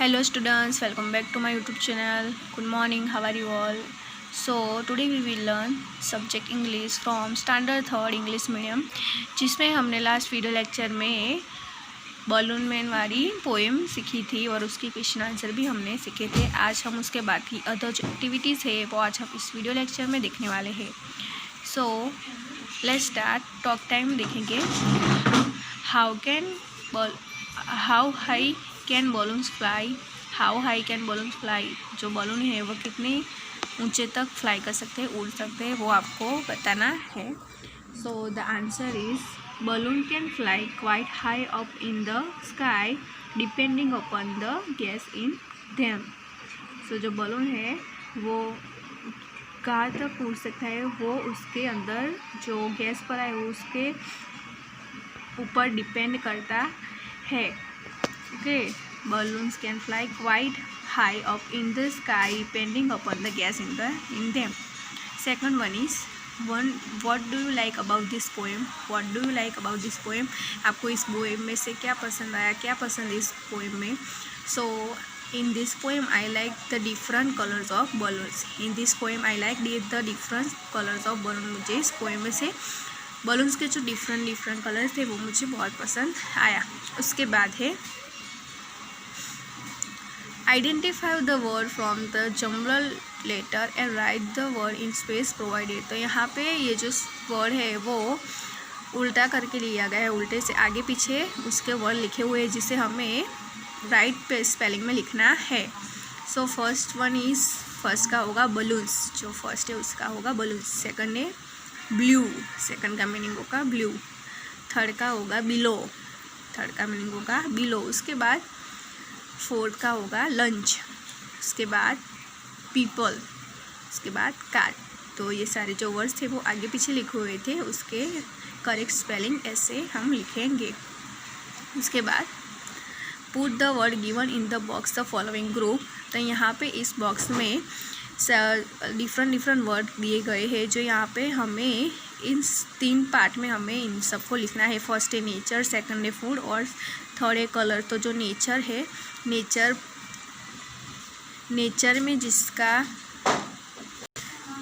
Hello students, welcome back to my YouTube channel. Good morning, how are you all? So today we will learn subject English from standard 3rd English medium, जिसमें हमने last video lecture में balloon man वाली poem सीखी थी और उसकी question answer भी हमने सीखे थे। आज हम उसके बाद की अदर जो एक्टिविटीज़ है वो आज हम इस वीडियो लेक्चर में देखने वाले हैं। So let's start. Talk time देखेंगे। How high can balloons fly. How high can balloons fly, जो बलून है वो कितने ऊंचे तक फ्लाई कर सकते हैं, उड़ सकते हैं, वो आपको बताना है। So the answer is balloon can fly quite high up in the sky depending upon the gas in them. So जो बलून है वो कहाँ तक उड़ सकता है, वो उसके अंदर जो गैस पर है उसके ऊपर डिपेंड करता है। Okay, balloons can fly quite high up in the sky depending upon the gas in them. Second one is what do you like about this poem? What do you like about this poem? आपको इस poem में से क्या पसंद आया, क्या पसंद है इस पोएम में? So in this poem I like the different colors of balloons. In this poem I like the different colors of balloon. मुझे इस पोएम में से बलून्स के जो डिफरेंट कलर्स थे वो मुझे बहुत पसंद आया। उसके बाद है identify the word from the jumble letter and write the word in space provided. तो यहाँ पे ये जो वर्ड है वो उल्टा करके लिया गया है, उल्टे से आगे पीछे उसके वर्ड लिखे हुए हैं जिसे हमें राइट पे स्पेलिंग में लिखना है। सो फर्स्ट का होगा बलून्स, जो फर्स्ट है उसका होगा बलून्स। सेकंड है ब्लू, सेकंड का मीनिंग होगा ब्लू। थर्ड का होगा बिलो, थर्ड का मीनिंग होगा बिलो। उसके बाद फोर्थ का होगा लंच, उसके बाद पीपल, उसके बाद कैट। तो ये सारे जो वर्ड्स थे वो आगे पीछे लिखे हुए थे, उसके करेक्ट स्पेलिंग ऐसे हम लिखेंगे। उसके बाद put the word given in the box the following group. तो यहाँ पे इस बॉक्स में डिफरेंट वर्ड दिए गए हैं, जो यहाँ पे हमें इन 3 पार्ट में हमें इन सबको लिखना है। फर्स्ट है नेचर, सेकंड है फूड और थर्ड है कलर। तो जो नेचर है, नेचर में जिसका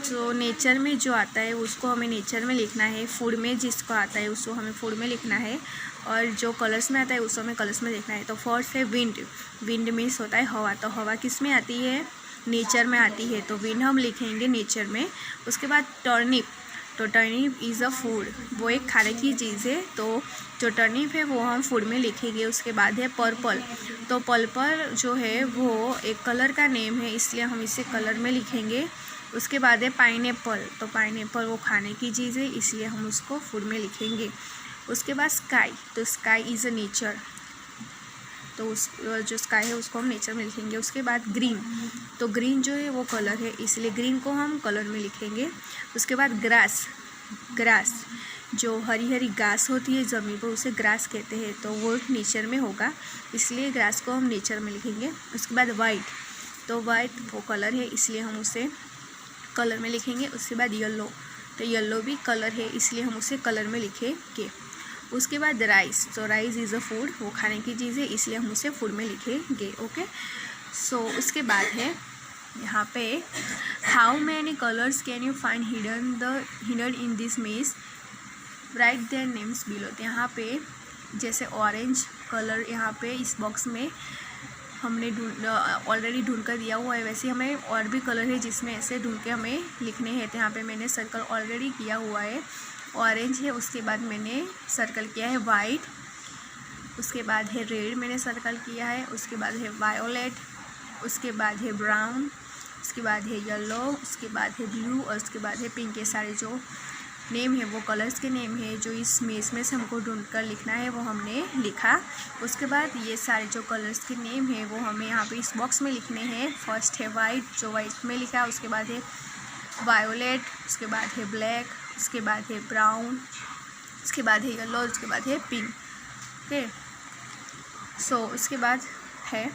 जो नेचर में जो आता है उसको हमें नेचर में लिखना है। फूड में जिसको आता है उसको हमें फूड में लिखना है और जो कलर्स में आता है उसको हमें कलर्स में लिखना है। तो फर्स्ट है विंड, विंड मीन्स होता है हवा। तो हवा किस में आती है, नेचर में आती है, तो विंड हम लिखेंगे नेचर में। उसके बाद टर्निप, तो टर्निप इज़ अ फूड, वो एक खाने की चीज़ है, तो जो टर्निप है वो हम फूड में लिखेंगे। उसके बाद है पर्पल, तो पर्पल जो है वो एक कलर का नेम है, इसलिए हम इसे कलर में लिखेंगे। उसके बाद है पाइनएप्पल, तो पाइनएप्पल वो खाने की चीज़ है, इसलिए हम उसको फूड में लिखेंगे। उसके बाद स्काई, तो स्काई इज़ अ नेचर, तो उस जो स्काई है उसको हम नेचर में लिखेंगे। उसके बाद ग्रीन, तो ग्रीन जो है वो कलर है, इसलिए ग्रीन को हम कलर में लिखेंगे। उसके बाद ग्रास, ग्रास जो हरी हरी घास होती है ज़मीन पर उसे ग्रास कहते हैं, तो वो नेचर में होगा, इसलिए ग्रास को हम नेचर में लिखेंगे। उसके बाद वाइट, तो वाइट वो कलर है, इसलिए हम उसे कलर में लिखेंगे। उसके बाद येलो, तो येलो भी कलर है, इसलिए हम उसे कलर में लिखेंगे। उसके बाद राइस, तो राइस इज़ अ फूड, वो खाने की चीज़ है, इसलिए हम उसे फूड में लिखेंगे। ओके, सो उसके बाद है यहाँ पे how many colours can you find hidden in this मेज, राइट देयर नेम्स बिलो। तो यहाँ पे जैसे ऑरेंज कलर यहाँ पे इस बॉक्स में हमने ऑलरेडी ढूंढ कर दिया हुआ है, वैसे हमें और भी कलर है जिसमें ऐसे ढूंढ के हमें लिखने हैं। तो यहाँ पे मैंने सर्कल ऑलरेडी किया हुआ है, ऑरेंज है, उसके बाद मैंने सर्कल किया है वाइट, उसके बाद है रेड मैंने सर्कल किया है, उसके बाद है वायोलेट, उसके बाद है ब्राउन, उसके बाद है येलो, उसके बाद है ब्लू और उसके बाद है पिंक। ये सारे जो नेम है वो कलर्स के नेम है, जो इस मेज में से हमको ढूंढ कर लिखना है वो हमने लिखा। उसके बाद ये सारे जो कलर्स के नेम है वो हमें यहाँ पे इस बॉक्स में लिखने हैं। फर्स्ट है वाइट, जो वाइट में लिखा, उसके बाद है वायोलेट, उसके बाद है ब्लैक, उसके बाद है ब्राउन, उसके बाद है येलो, उसके बाद है पिंक। ओके, सो उसके बाद है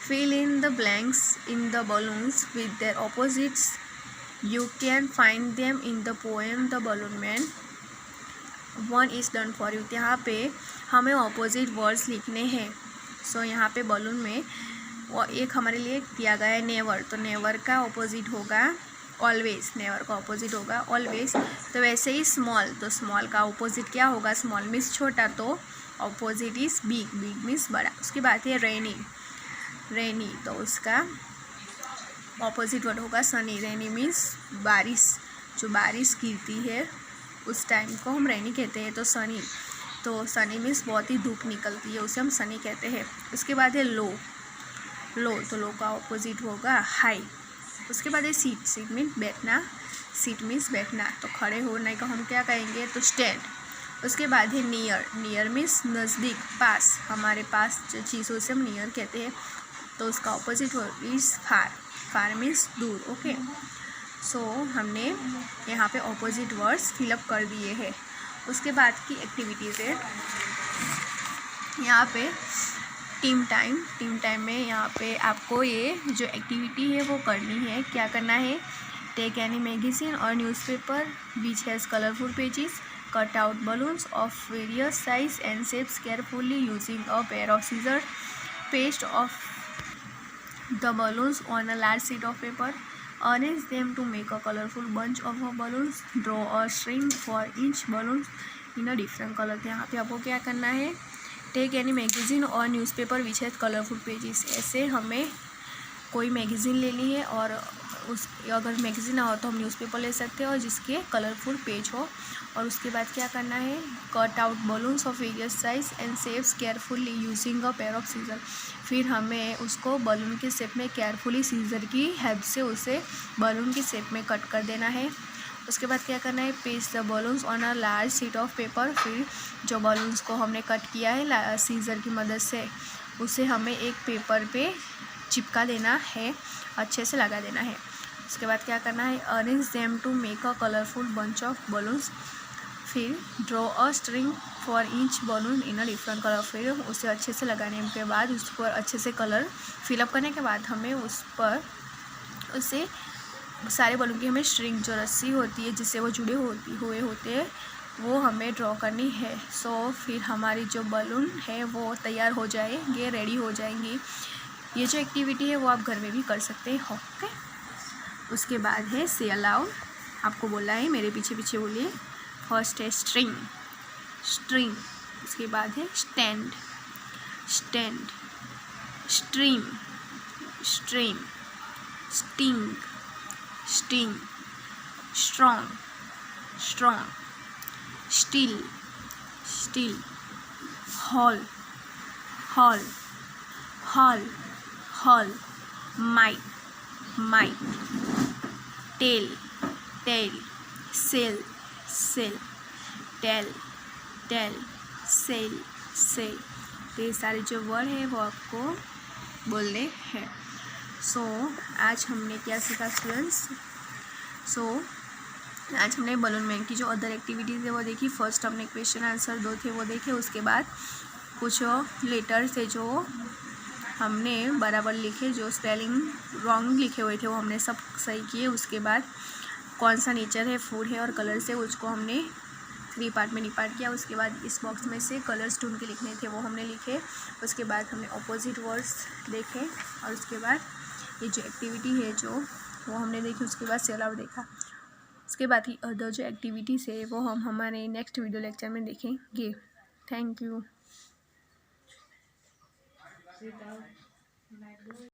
fill in the blanks in the balloons with their opposites, you can find them in the poem the balloon man, one is done for you. यहाँ पे हमें ऑपोजिट वर्ड्स लिखने हैं। सो यहाँ पे बलून में और एक हमारे लिए दिया गया है नेवर, तो नेवर का ऑपोजिट होगा ऑलवेज, नेवर का ऑपोजिट होगा ऑलवेज। तो वैसे ही स्मॉल, तो स्मॉल का ऑपोजिट क्या होगा, स्मॉल मीन्स छोटा, तो opposite is big, big means बड़ा। उसके बाद है रेनी, रेनी तो उसका ऑपोजिट वर्ड होगा सनी, रेनी मीन्स बारिश, जो बारिश गिरती है उस टाइम को हम रेनी कहते हैं। तो सनी, तो सनी मीन्स बहुत ही धूप निकलती है, उसे हम सनी कहते हैं। उसके बाद है लो, लो तो लो का ऑपोजिट होगा हाई। उसके बाद है सीट, सीट मीन्स बैठना, सीट मीन्स बैठना, तो खड़े होने को हम क्या कहेंगे, तो स्टैंड। उसके बाद है नियर, नियर मीन्स नज़दीक, पास, हमारे पास जो चीज़ों से हम नियर कहते हैं, तो उसका opposite is far, far means दूर। ओके, सो हमने यहाँ पे ऑपोजिट वर्ड्स फिलअप कर दिए हैं। उसके बाद की एक्टिविटीज़ है यहाँ पे टीम टाइम, टीम टाइम में यहाँ पे आपको ये जो एक्टिविटी है वो करनी है। क्या करना है, टेक एनी मैगजीन और newspaper which has colourful pages, cut out balloons of various size and shapes carefully using a pair of scissors, paste off the balloons on a large sheet of paper, arrange them to make a colorful bunch of balloons, draw a string for each balloon in a different color। यहाँ पे आपको क्या करना है, take any magazine और newspaper which has colourful pages, ऐसे हमें कोई मैगज़ीन लेनी है और उस अगर मैगज़ीन ना हो तो हम न्यूज़पेपर ले सकते हैं और जिसके कलरफुल पेज हो। और उसके बाद क्या करना है, cut out balloons of various size and shapes carefully using a pair of scissor, फिर हमें उसको बलून के शेप में केयरफुली सीजर की हेल्प से उसे बलून की शेप में कट कर देना है। उसके बाद क्या करना है, paste the balloons on a large sheet of paper, फिर जो बलून्स को हमने कट किया है सीजर की मदद से उसे हमें एक पेपर पे चिपका देना है, अच्छे से लगा देना है। उसके बाद क्या करना है, arrange them to make a colourful bunch of balloons, फिर draw a string for each balloon in a different colour, फिर उसे अच्छे से लगाने के बाद उस पर अच्छे से कलर फिलअप करने के बाद हमें उस पर उसे सारे बलून की हमें स्ट्रिंग जो रस्सी होती है जिससे वो जुड़े हुए होते हैं वो हमें ड्रॉ करनी है। सो फिर हमारी जो बलून है वो तैयार हो जाएंगे, रेडी हो जाएंगी। ये जो एक्टिविटी है वो आप घर में भी कर सकते हो। ओके, उसके बाद है से अलाउड, आपको बोला है मेरे पीछे पीछे बोलिए। फर्स्ट है स्ट्रिंग, स्ट्रिंग, उसके बाद है stand, stand, stream, stream, sting, sting, strong, strong, steel, steel, hall, hall, hall, hall, might, might, tale, tell, cell, sale, tail, tell, cell, sail, तो ये सारे जो वर्ड है वो आपको बोलने हैं। सो आज हमने क्या सीखा स्टूडेंट्स, आज हमने बलून मैन की जो अदर एक्टिविटीज़ है वो देखी। फर्स्ट हमने क्वेश्चन आंसर 2 थे वो देखे, उसके बाद कुछ लेटर्स थे जो हमने बराबर लिखे, जो स्पेलिंग रॉन्ग लिखे हुए थे वो हमने सब सही किए। उसके बाद कौन सा नेचर है, फूड है और कलर्स है उसको हमने 3 पार्ट में डिवाइड किया। उसके बाद इस बॉक्स में से कलर्स ढूंढ के लिखने थे वो हमने लिखे। उसके बाद हमने ऑपोजिट वर्ड्स देखे और उसके बाद ये जो एक्टिविटी है जो वो हमने देखी। उसके बाद सेल आउट देखा। उसके बाद की अदर जो एक्टिविटीज़ है वो हम हमारे नेक्स्ट वीडियो लेक्चर में देखेंगे। Thank you.